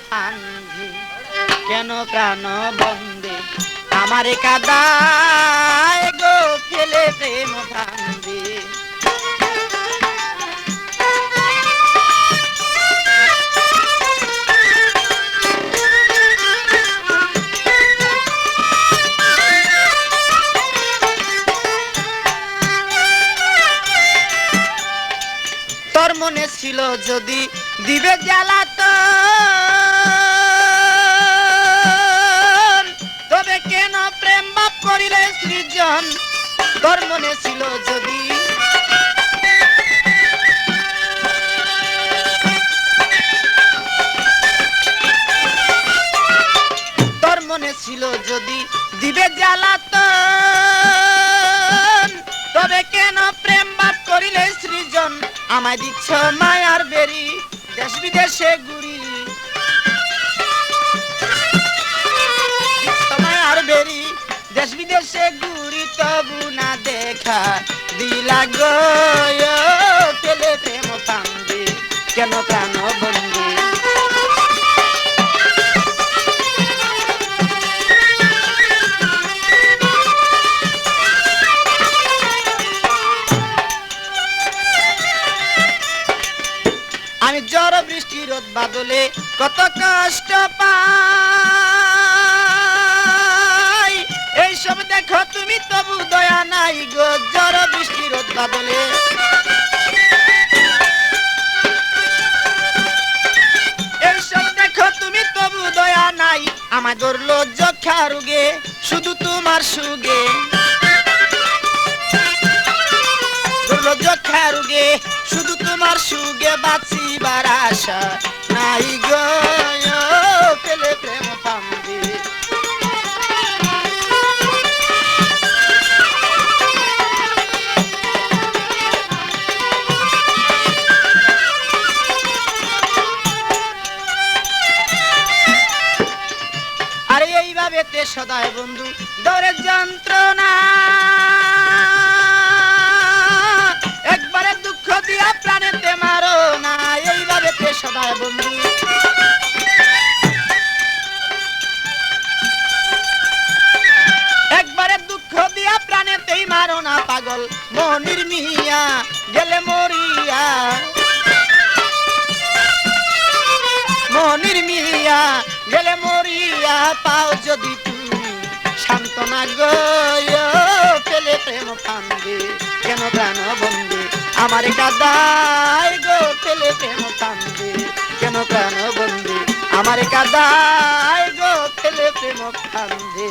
Fandi কেন প্রাণ বন্দে আমারে কাদায় গো ফেলে প্রেম ফান্দি। তোর মনে ছিল যদি দিবে জ্বালাতন তবে কেন প্রেম বাপ করিলে সৃজন। তোর মনে ছিল যদি তোর মনে ছিল যদি দিবে জ্বালাতন তবে কেন প্রেম বাপ করিলে সৃজন। আমায় দিচ্ছ মায়ার বেরি দেশ বিদেশে ঘুরি দিচ্ছ মায়ার বেরি দেশ বিদেশে ঘুরি তবু না দেখা দিলা গো পেলে প্রেম ফান্দি কেন প্রাণ বন্দি। আমি ঝড় বৃষ্টি রোদ বাদলে কত কষ্ট পাই এইসব দেখো তুমি তবু দয়া নাই গো। ঝড় বৃষ্টি রোদ বাদলে এইসব দেখো তুমি তবু দয়া নাই। আমার ধরলো যক্ষা রোগে শুধু তোমার সুগে ধরলো যক্ষা রোগে শুধু তোমার সুগে বাঁচিবার আশা নাই গো পেলে প্রেম ফান্দি। আরে এইভাবে তে সদায় বন্ধু দরের যন্ত্রণা একবারে দুঃখ দিয়া প্রাণেতে মারো না। এইভাবে তে সদায় বন্ধু একবারে দুঃখ দিয়া প্রাণেতেই মারো না। পাগল মনির মিয়া গেলে মরিয়া মনির মিয়া গেলে মরিয়া পাও যদি তুমি সান্ত্বনা গো পেলে প্রেম ফান্দি কেন প্রাণ বন্দি আমার কাদায় গো পেলে প্রেম ফান্দি কেন প্রাণ বন্দি আমার কাদায় গো পেলে প্রেম ফান্দি।